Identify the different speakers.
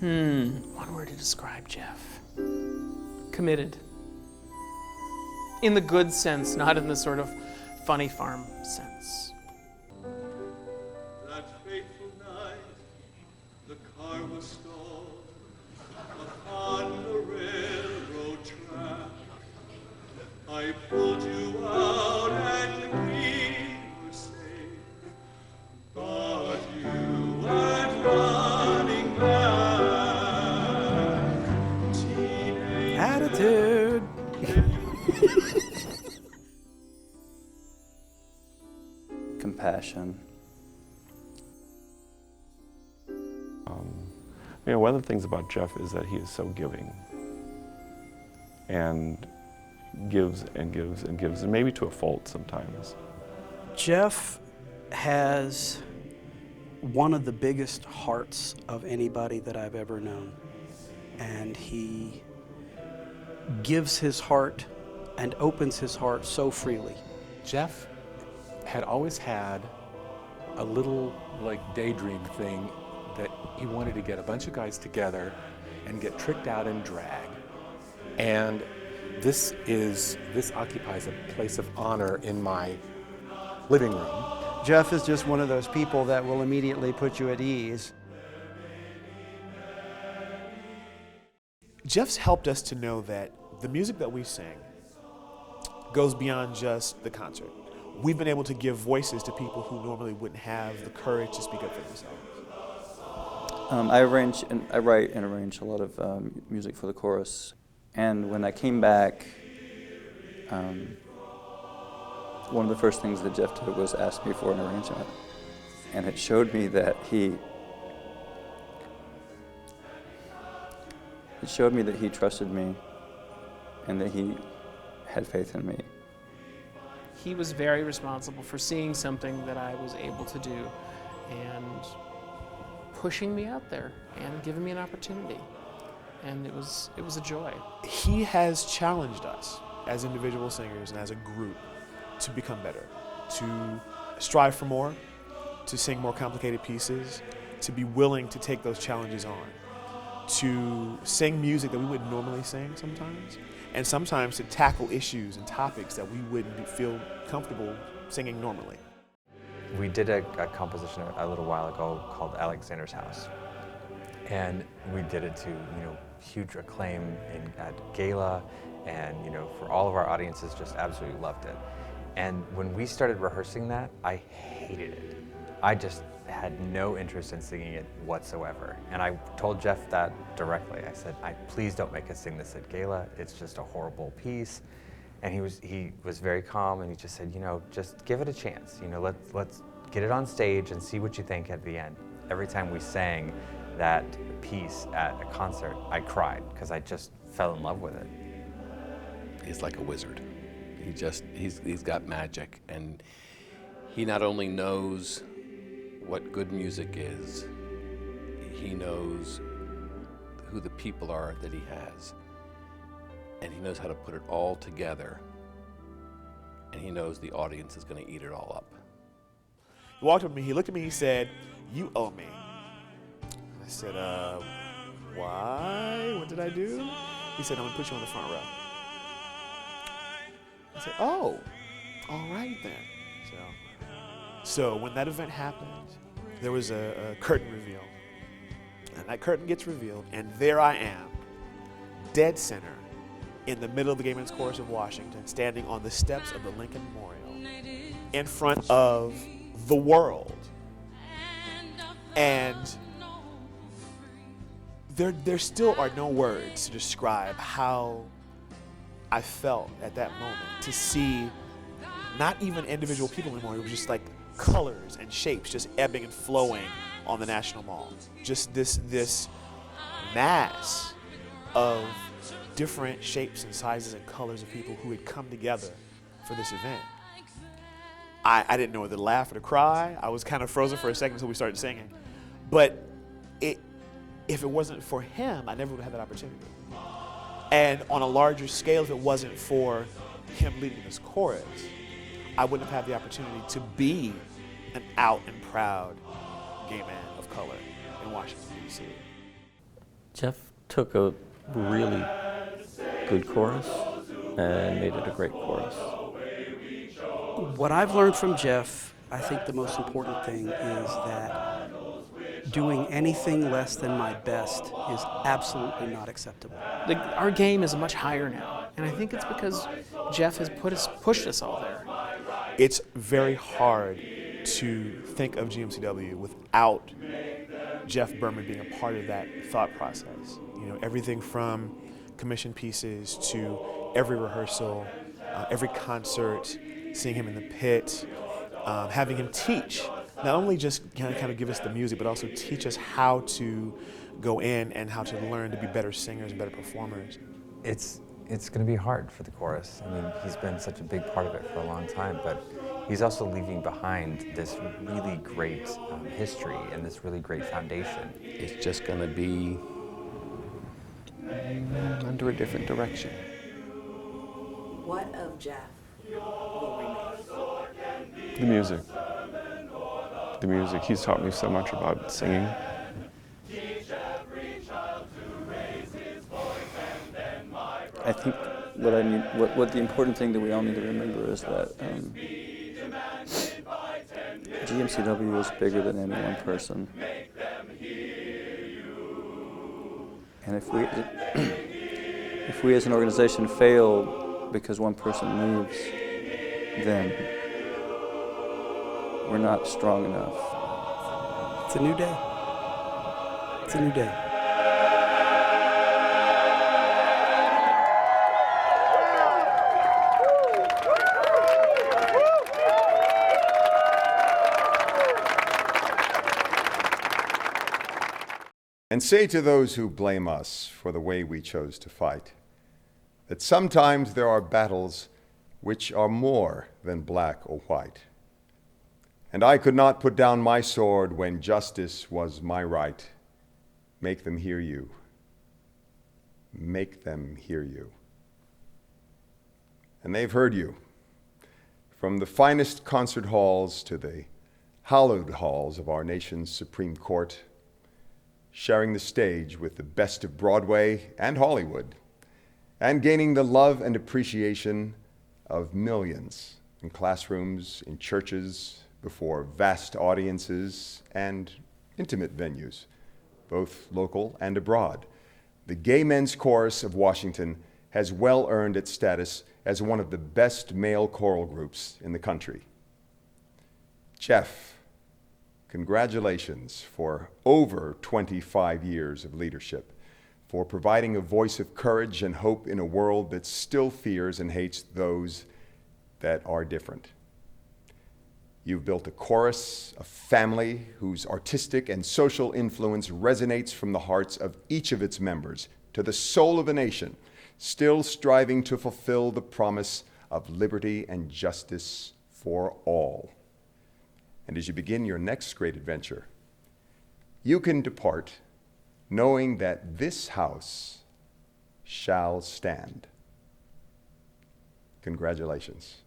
Speaker 1: One word to describe Jeff. Committed. In the good sense, not in the sort of funny farm sense.
Speaker 2: That fateful night, the car was stalled upon the railroad track. I pulled you out and we were safe, but you weren't running back. Teenage
Speaker 3: Attitude.
Speaker 4: Compassion.
Speaker 5: One of the things about Jeff is that he is so giving and gives and gives and gives, and maybe to a fault sometimes.
Speaker 3: Jeff has one of the biggest hearts of anybody that I've ever known. And he gives his heart and opens his heart so freely.
Speaker 6: Jeff had always had a little daydream thing that he wanted to get a bunch of guys together and get tricked out in drag. And this occupies a place of honor in my living room.
Speaker 7: Jeff is just one of those people that will immediately put you at ease.
Speaker 8: Jeff's helped us to know that the music that we sing goes beyond just the concert. We've been able to give voices to people who normally wouldn't have the courage to speak up for themselves.
Speaker 4: I write and arrange a lot of music for the chorus. And when I came back, one of the first things that Jeff did was ask me for an arrangement. And it showed me that he trusted me and that he had faith in me.
Speaker 1: He was very responsible for seeing something that I was able to do and pushing me out there and giving me an opportunity. And it was a joy.
Speaker 8: He has challenged us as individual singers and as a group to become better, to strive for more, to sing more complicated pieces, to be willing to take those challenges on, to sing music that we wouldn't normally sing sometimes, and sometimes to tackle issues and topics that we wouldn't feel comfortable singing normally.
Speaker 9: We did a composition a little while ago called Alexander's House. And we did it to, huge acclaim at gala, and, for all of our audiences just absolutely loved it. And when we started rehearsing that, I hated it. I just had no interest in singing it whatsoever. And I told Jeff that directly. I said, please don't make us sing this at gala. It's just a horrible piece. And he was very calm, and he just said, just give it a chance. Let's get it on stage and see what you think at the end. Every time we sang that piece at a concert, I cried because I just fell in love with it.
Speaker 10: He's like a wizard. He's got magic, and he not only knows what good music is, he knows who the people are that he has, and he knows how to put it all together, and he knows the audience is going to eat it all up.
Speaker 8: He walked up to me, he looked at me, he said, "You owe me." I said, why? What did I do? He said, "I'm gonna put you on the front row." I said, "Oh, all right then." So when that event happened, there was a curtain reveal. And that curtain gets revealed, and there I am, dead center, in the middle of the Gay Men's Chorus of Washington, standing on the steps of the Lincoln Memorial, in front of the world. And there still are no words to describe how I felt at that moment, to see not even individual people anymore. It was just like colors and shapes just ebbing and flowing on the National Mall. Just this mass of different shapes and sizes and colors of people who had come together for this event. I didn't know whether to laugh or to cry. I was kind of frozen for a second until we started singing. But if it wasn't for him, I never would have had that opportunity. And on a larger scale, if it wasn't for him leading this chorus, I wouldn't have had the opportunity to be an out and proud gay man of color in Washington, D.C.
Speaker 4: Jeff took a really good chorus and made it a great chorus.
Speaker 3: What I've learned from Jeff, I think the most important thing is that doing anything less than my best is absolutely not acceptable.
Speaker 1: Our game is much higher now, and I think it's because Jeff has pushed us all there.
Speaker 8: It's very hard to think of GMCW without Jeff Berman being a part of that thought process. You know, everything from commission pieces to every rehearsal, every concert, seeing him in the pit, having him teach, not only just kind of give us the music, but also teach us how to go in and how to learn to be better singers and better performers.
Speaker 9: It's going to be hard for the chorus. I mean, he's been such a big part of it for a long time, but he's also leaving behind this really great history and this really great foundation.
Speaker 10: It's just going to be under a different direction.
Speaker 11: What of Jeff will remain?
Speaker 5: The music. The music. He's taught me so much about singing.
Speaker 4: I think what the important thing that we all need to remember is that GMCW is bigger than any one person. And if we as an organization fail because one person leaves, then we're not strong enough.
Speaker 3: It's a new day. It's a new day.
Speaker 12: And say to those who blame us for the way we chose to fight, that sometimes there are battles which are more than black or white. And I could not put down my sword when justice was my right. Make them hear you. Make them hear you. And they've heard you. From the finest concert halls to the hallowed halls of our nation's Supreme Court, sharing the stage with the best of Broadway and Hollywood, and gaining the love and appreciation of millions in classrooms, in churches, before vast audiences and intimate venues, both local and abroad. The Gay Men's Chorus of Washington has well earned its status as one of the best male choral groups in the country. Jeff, congratulations for over 25 years of leadership, for providing a voice of courage and hope in a world that still fears and hates those that are different. You've built a chorus, a family whose artistic and social influence resonates from the hearts of each of its members to the soul of a nation, still striving to fulfill the promise of liberty and justice for all. And as you begin your next great adventure, you can depart knowing that this house shall stand. Congratulations.